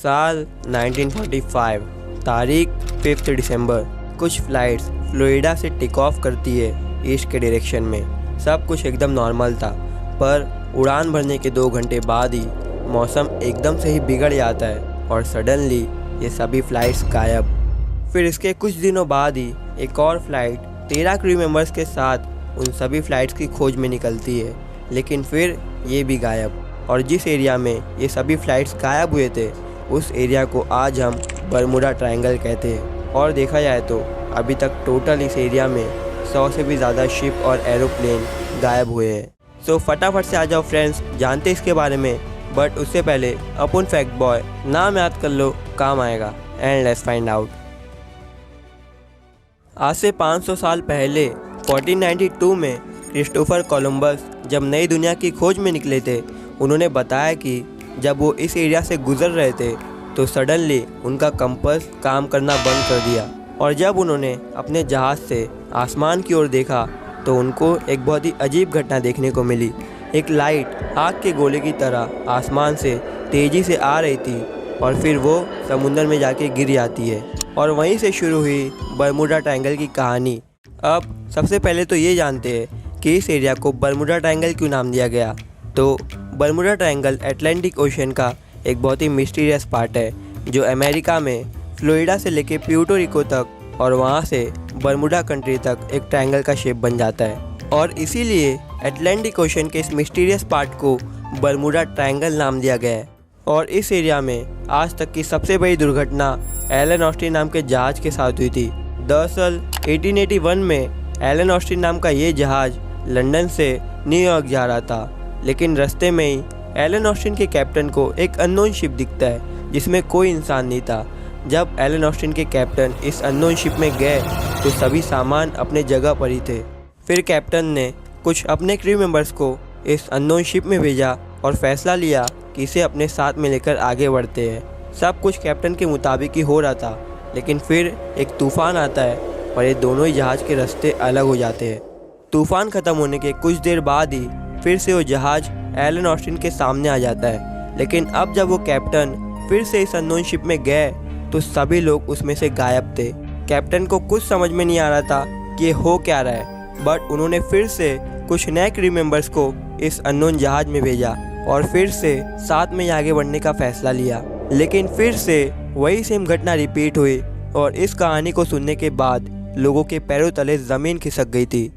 साल 1945, तारीख 5 दिसंबर। कुछ फ्लाइट्स फ्लोरिडा से टेक ऑफ करती है ईस्ट के डायरेक्शन में। सब कुछ एकदम नॉर्मल था, पर उड़ान भरने के 2 घंटे बाद ही मौसम एकदम से ही बिगड़ जाता है और सडनली ये सभी फ़्लाइट्स गायब। फिर इसके कुछ दिनों बाद ही एक और फ्लाइट 13 क्रू मेंबर्स के साथ उन सभी फ़्लाइट्स की खोज में निकलती है, लेकिन फिर ये भी गायब। और जिस एरिया में ये सभी फ़्लाइट्स गायब हुए थे, उस एरिया को आज हम बरमूडा ट्रायंगल कहते हैं। और देखा जाए तो अभी तक टोटल इस एरिया में 100 से भी ज़्यादा शिप और एरोप्लेन गायब हुए हैं। सो फटाफट से आ जाओ फ्रेंड्स, जानते इसके बारे में। बट उससे पहले अपन फैक्ट बॉय नाम याद कर लो, काम आएगा। And let's find out. आज से 500 साल पहले 1492 में क्रिस्टोफर कोलंबस जब नई दुनिया की खोज में निकले थे, उन्होंने बताया कि जब वो इस एरिया से गुजर रहे थे तो सडनली उनका कंपास काम करना बंद कर दिया। और जब उन्होंने अपने जहाज़ से आसमान की ओर देखा तो उनको एक बहुत ही अजीब घटना देखने को मिली। एक लाइट आग के गोले की तरह आसमान से तेज़ी से आ रही थी और फिर वो समुद्र में जाके गिर जाती है। और वहीं से शुरू हुई बरमूडा ट्रायंगल की कहानी। अब सबसे पहले तो ये जानते हैं कि इस एरिया को बरमूडा ट्रायंगल क्यों नाम दिया गया। तो बरमूडा ट्रायंगल अटलांटिक ओशन का एक बहुत ही मिस्टीरियस पार्ट है, जो अमेरिका में फ्लोरिडा से लेके प्यूर्टो रिको तक और वहाँ से बरमूडा कंट्री तक एक ट्रायंगल का शेप बन जाता है। और इसीलिए अटलांटिक ओशन के इस मिस्टीरियस पार्ट को बरमूडा ट्रायंगल नाम दिया गया है। और इस एरिया में आज तक की सबसे बड़ी दुर्घटना एलन ऑस्टिन नाम के जहाज़ के साथ हुई थी। दरअसल 1881 में एलन ऑस्टिन नाम का ये जहाज़ लंदन से न्यूयॉर्क जा रहा था, लेकिन रास्ते में ही एलन ऑस्टिन के कैप्टन को एक अननोन शिप दिखता है जिसमें कोई इंसान नहीं था। जब एलन ऑस्टिन के कैप्टन इस अननोन शिप में गए तो सभी सामान अपने जगह पर ही थे। फिर कैप्टन ने कुछ अपने क्रू मेंबर्स को इस अननोन शिप में भेजा और फैसला लिया कि इसे अपने साथ में लेकर आगे बढ़ते हैं। सब कुछ कैप्टन के मुताबिक ही हो रहा था, लेकिन फिर एक तूफ़ान आता है और ये दोनों ही जहाज़ के रास्ते अलग हो जाते हैं। तूफ़ान ख़त्म होने के कुछ देर बाद ही फिर से वो जहाज़ एलन ऑस्टिन के सामने आ जाता है, लेकिन अब जब वो कैप्टन फिर से इस अननोन शिप में गए तो सभी लोग उसमें से गायब थे। कैप्टन को कुछ समझ में नहीं आ रहा था कि हो क्या रहा है, बट उन्होंने फिर से कुछ नए क्रू मेंबर्स को इस अननोन जहाज़ में भेजा और फिर से साथ में आगे बढ़ने का फैसला लिया। लेकिन फिर से वही सेम घटना रिपीट हुई और इस कहानी को सुनने के बाद लोगों के पैरों तले ज़मीन खिसक गई थी।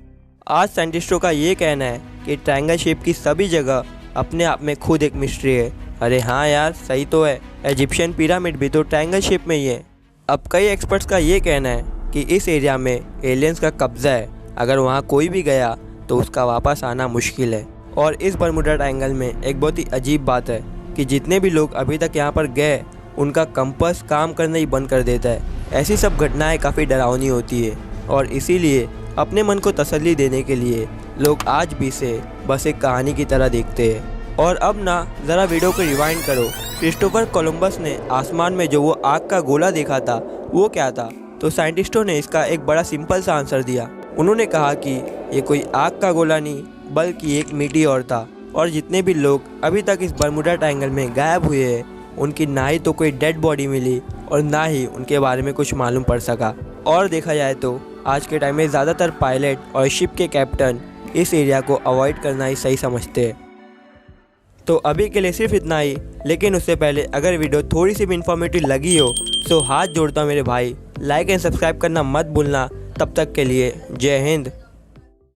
आज साइंटिस्टों का ये कहना है कि ट्रायंगल शेप की सभी जगह अपने आप में खुद एक मिस्ट्री है। अरे हाँ यार, सही तो है, इजिप्शियन पिरामिड भी तो ट्रायंगल शेप में ही है। अब कई एक्सपर्ट्स का ये कहना है कि इस एरिया में एलियंस का कब्जा है। अगर वहाँ कोई भी गया तो उसका वापस आना मुश्किल है। और इस बरमूडा ट्रायंगल में एक बहुत ही अजीब बात है कि जितने भी लोग अभी तक यहाँ पर गए, उनका कंपास काम करना ही बंद कर देता है। ऐसी सब घटनाएं काफ़ी डरावनी होती है और इसीलिए अपने मन को तसल्ली देने के लिए लोग आज भी इसे बस एक कहानी की तरह देखते हैं। और अब ना ज़रा वीडियो को रिवाइंड करो। क्रिस्टोफर कोलंबस ने आसमान में जो वो आग का गोला देखा था वो क्या था? तो साइंटिस्टों ने इसका एक बड़ा सिंपल सा आंसर दिया। उन्होंने कहा कि ये कोई आग का गोला नहीं बल्कि एक मीटियोर था। और जितने भी लोग अभी तक इस बरमूडा ट्रायंगल में गायब हुए हैं, उनकी ना ही तो कोई डेड बॉडी मिली और ना ही उनके बारे में कुछ मालूम पड़ सका। और देखा जाए तो आज के टाइम में ज़्यादातर पायलट और शिप के कैप्टन इस एरिया को अवॉइड करना ही सही समझते हैं। तो अभी के लिए सिर्फ इतना ही, लेकिन उससे पहले अगर वीडियो थोड़ी सी भी इन्फॉर्मेटिव लगी हो तो हाथ जोड़ता हूँ मेरे भाई, लाइक एंड सब्सक्राइब करना मत भूलना। तब तक के लिए जय हिंद।